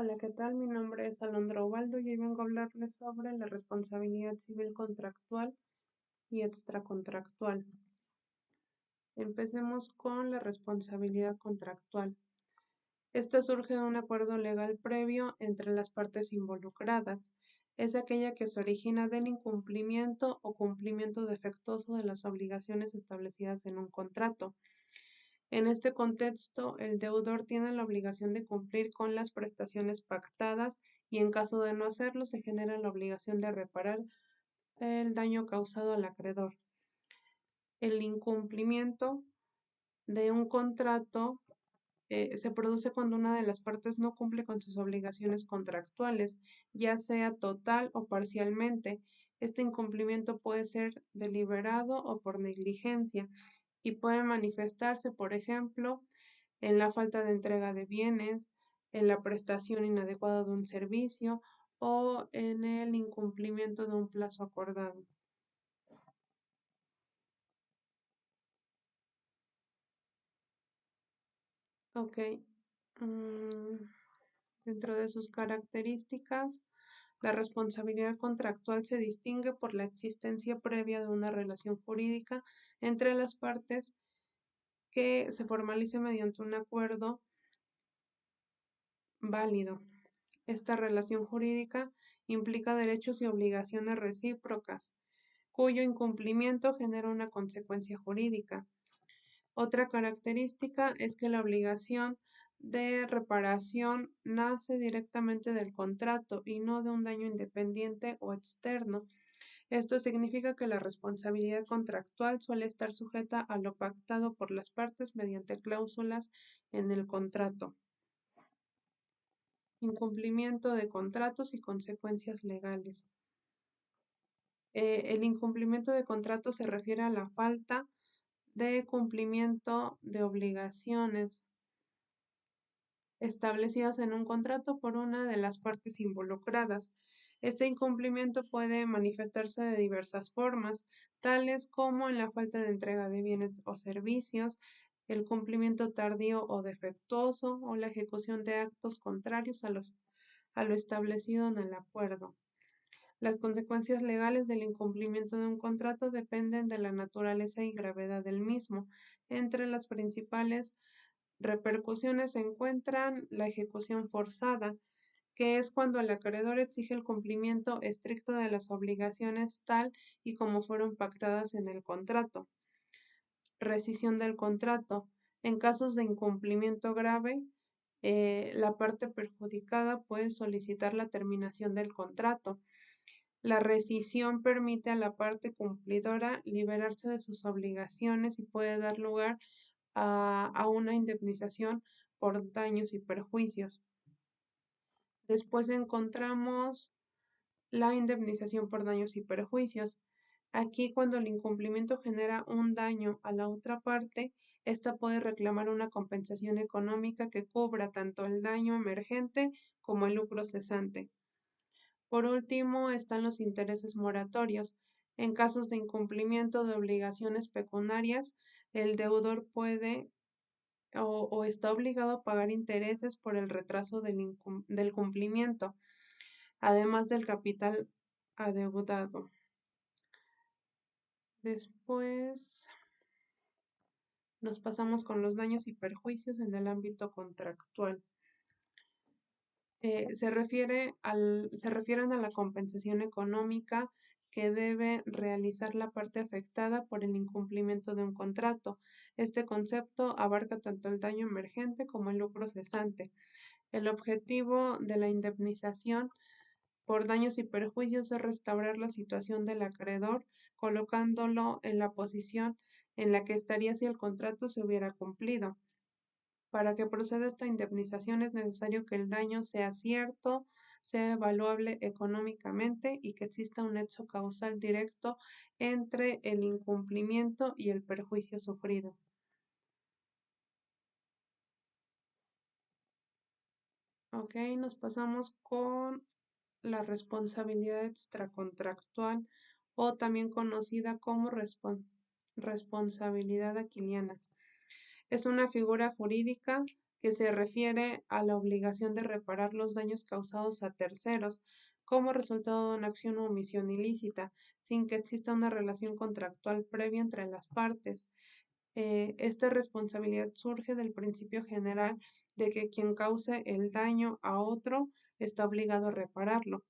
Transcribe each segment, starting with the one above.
Hola, ¿qué tal? Mi nombre es Alondra Ubaldo y hoy vengo a hablarles sobre la responsabilidad civil contractual y extracontractual. Empecemos con la responsabilidad contractual. Esta surge de un acuerdo legal previo entre las partes involucradas. Es aquella que se origina del incumplimiento o cumplimiento defectuoso de las obligaciones establecidas en un contrato. En este contexto, el deudor tiene la obligación de cumplir con las prestaciones pactadas y en caso de no hacerlo, se genera la obligación de reparar el daño causado al acreedor. El incumplimiento de un contrato se produce cuando una de las partes no cumple con sus obligaciones contractuales, ya sea total o parcialmente. Este incumplimiento puede ser deliberado o por negligencia y puede manifestarse, por ejemplo, en la falta de entrega de bienes, en la prestación inadecuada de un servicio o en el incumplimiento de un plazo acordado. Ok. mm, Dentro de sus características, la responsabilidad contractual se distingue por la existencia previa de una relación jurídica entre las partes que se formalice mediante un acuerdo válido. Esta relación jurídica implica derechos y obligaciones recíprocas, cuyo incumplimiento genera una consecuencia jurídica. Otra característica es que la obligación de reparación nace directamente del contrato y no de un daño independiente o externo. Esto significa que la responsabilidad contractual suele estar sujeta a lo pactado por las partes mediante cláusulas en el contrato. Incumplimiento de contratos y consecuencias legales. El incumplimiento de contrato se refiere a la falta de cumplimiento de obligaciones establecidas en un contrato por una de las partes involucradas. Este incumplimiento puede manifestarse de diversas formas, tales como en la falta de entrega de bienes o servicios, el cumplimiento tardío o defectuoso o la ejecución de actos contrarios a lo establecido en el acuerdo. Las consecuencias legales del incumplimiento de un contrato dependen de la naturaleza y gravedad del mismo. Entre las principales repercusiones se encuentran la ejecución forzada, que es cuando el acreedor exige el cumplimiento estricto de las obligaciones tal y como fueron pactadas en el contrato. Rescisión del contrato. En casos de incumplimiento grave, la parte perjudicada puede solicitar la terminación del contrato. La rescisión permite a la parte cumplidora liberarse de sus obligaciones y puede dar lugar a una indemnización por daños y perjuicios. Después encontramos la indemnización por daños y perjuicios. Aquí, cuando el incumplimiento genera un daño a la otra parte, ésta puede reclamar una compensación económica que cubra tanto el daño emergente como el lucro cesante. Por último, están los intereses moratorios. En casos de incumplimiento de obligaciones pecuniarias, el deudor puede o está obligado a pagar intereses por el retraso del cumplimiento, además del capital adeudado. Después nos pasamos con los daños y perjuicios en el ámbito contractual. Se refieren a la compensación económica que debe realizar la parte afectada por el incumplimiento de un contrato. Este concepto abarca tanto el daño emergente como el lucro cesante. El objetivo de la indemnización por daños y perjuicios es restaurar la situación del acreedor, colocándolo en la posición en la que estaría si el contrato se hubiera cumplido. Para que proceda esta indemnización es necesario que el daño sea cierto, sea evaluable económicamente y que exista un nexo causal directo entre el incumplimiento y el perjuicio sufrido. Ok, nos pasamos con la responsabilidad extracontractual o también conocida como responsabilidad aquiliana. Es una figura jurídica que se refiere a la obligación de reparar los daños causados a terceros como resultado de una acción o omisión ilícita, sin que exista una relación contractual previa entre las partes. Esta responsabilidad surge del principio general de que quien cause el daño a otro está obligado a repararlo,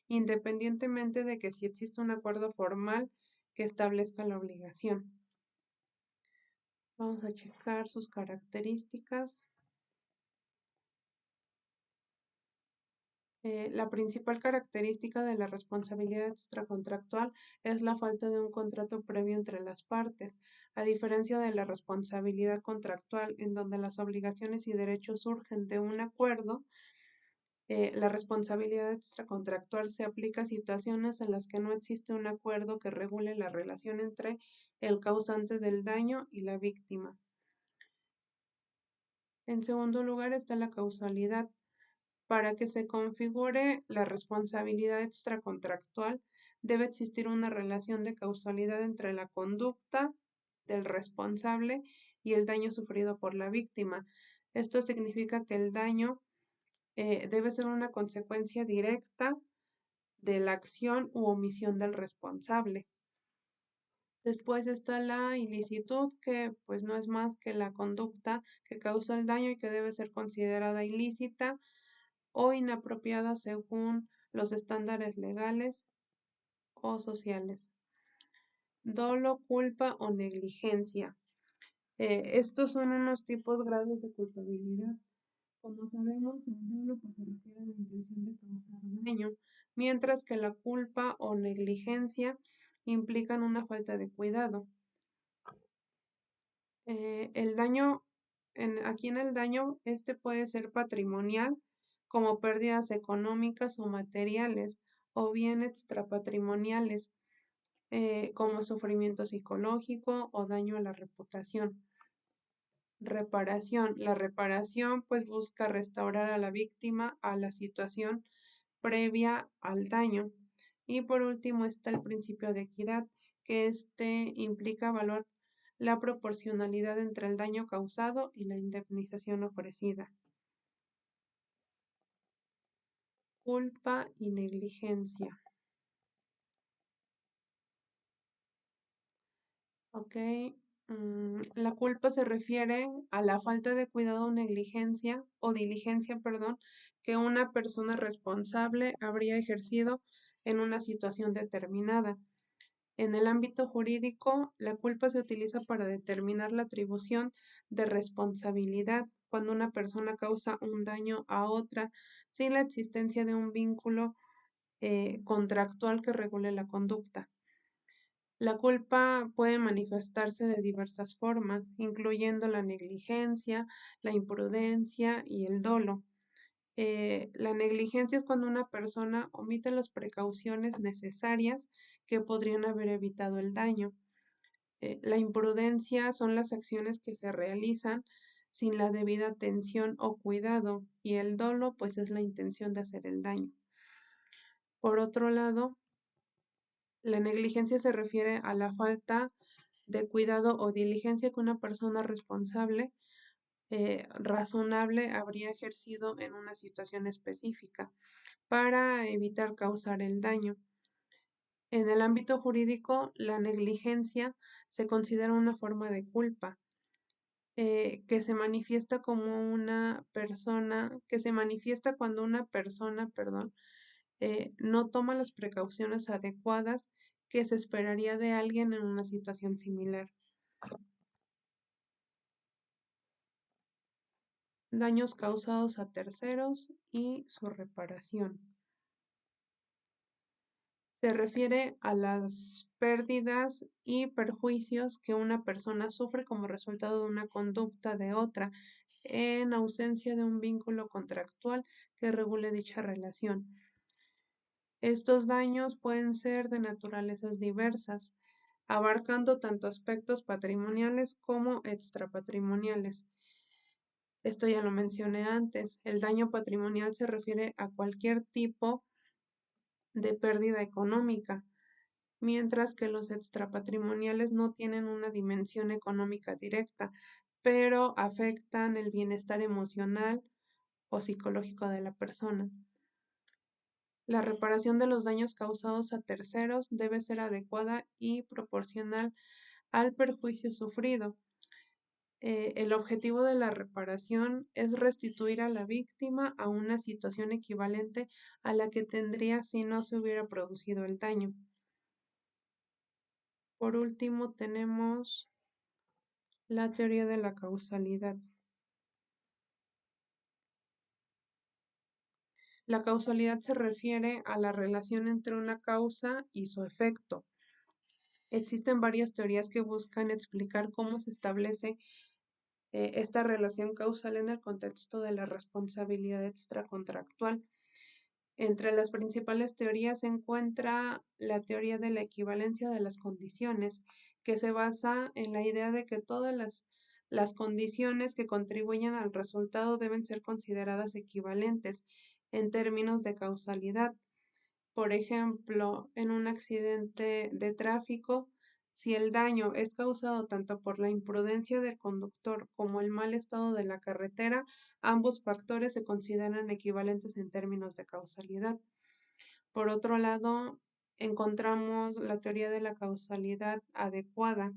independientemente de que si existe un acuerdo formal que establezca la obligación. Vamos a checar sus características. La principal característica de la responsabilidad extracontractual es la falta de un contrato previo entre las partes, a diferencia de la responsabilidad contractual, en donde las obligaciones y derechos surgen de un acuerdo. La responsabilidad extracontractual se aplica a situaciones en las que no existe un acuerdo que regule la relación entre el causante del daño y la víctima. En segundo lugar está la causalidad. Para que se configure la responsabilidad extracontractual, debe existir una relación de causalidad entre la conducta del responsable y el daño sufrido por la víctima. Esto significa que el daño debe ser una consecuencia directa de la acción u omisión del responsable. Después está la ilicitud, que pues no es más que la conducta que causa el daño y que debe ser considerada ilícita o inapropiada según los estándares legales o sociales. Dolo, culpa o negligencia. Estos son unos tipos grados de culpabilidad. Como sabemos, el dolo pues, se refiere a la intención de causar daño, mientras que la culpa o negligencia implican una falta de cuidado. El daño, aquí en el daño, este puede ser patrimonial, como pérdidas económicas o materiales, o bien extrapatrimoniales, como sufrimiento psicológico o daño a la reputación. Reparación. La reparación pues busca restaurar a la víctima a la situación previa al daño. Y por último está el principio de equidad, que este implica evaluar la proporcionalidad entre el daño causado y la indemnización ofrecida. Culpa y negligencia. Ok. La culpa se refiere a la falta de cuidado o negligencia o diligencia, perdón, que una persona responsable habría ejercido en una situación determinada. En el ámbito jurídico, la culpa se utiliza para determinar la atribución de responsabilidad cuando una persona causa un daño a otra sin la existencia de un vínculo contractual que regule la conducta. La culpa puede manifestarse de diversas formas, incluyendo la negligencia, la imprudencia y el dolo. La negligencia es cuando una persona omite las precauciones necesarias que podrían haber evitado el daño. La imprudencia son las acciones que se realizan sin la debida atención o cuidado, y el dolo pues es la intención de hacer el daño. Por otro lado, la negligencia se refiere a la falta de cuidado o diligencia que una persona responsable, razonable, habría ejercido en una situación específica para evitar causar el daño. En el ámbito jurídico, la negligencia se considera una forma de culpa que se manifiesta como una persona, que se manifiesta cuando una persona, perdón, no toma las precauciones adecuadas que se esperaría de alguien en una situación similar. Daños causados a terceros y su reparación. Se refiere a las pérdidas y perjuicios que una persona sufre como resultado de una conducta de otra, en ausencia de un vínculo contractual que regule dicha relación. Estos daños pueden ser de naturalezas diversas, abarcando tanto aspectos patrimoniales como extrapatrimoniales. Esto ya lo mencioné antes. El daño patrimonial se refiere a cualquier tipo de pérdida económica, mientras que los extrapatrimoniales no tienen una dimensión económica directa, pero afectan el bienestar emocional o psicológico de la persona. La reparación de los daños causados a terceros debe ser adecuada y proporcional al perjuicio sufrido. El objetivo de la reparación es restituir a la víctima a una situación equivalente a la que tendría si no se hubiera producido el daño. Por último, tenemos la teoría de la causalidad. La causalidad se refiere a la relación entre una causa y su efecto. Existen varias teorías que buscan explicar cómo se establece esta relación causal en el contexto de la responsabilidad extracontractual. Entre las principales teorías se encuentra la teoría de la equivalencia de las condiciones, que se basa en la idea de que todas las condiciones que contribuyen al resultado deben ser consideradas equivalentes en términos de causalidad. Por ejemplo, en un accidente de tráfico, si el daño es causado tanto por la imprudencia del conductor como el mal estado de la carretera, ambos factores se consideran equivalentes en términos de causalidad. Por otro lado, encontramos la teoría de la causalidad adecuada.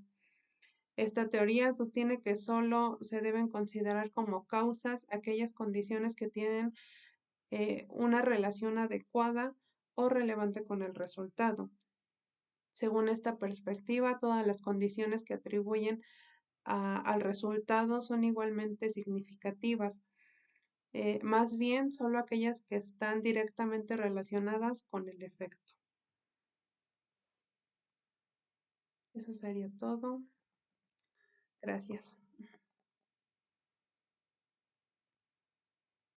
Esta teoría sostiene que solo se deben considerar como causas aquellas condiciones que tienen una relación adecuada o relevante con el resultado. Según esta perspectiva, todas las condiciones que atribuyen al resultado son igualmente significativas, más bien solo aquellas que están directamente relacionadas con el efecto. Eso sería todo. Gracias.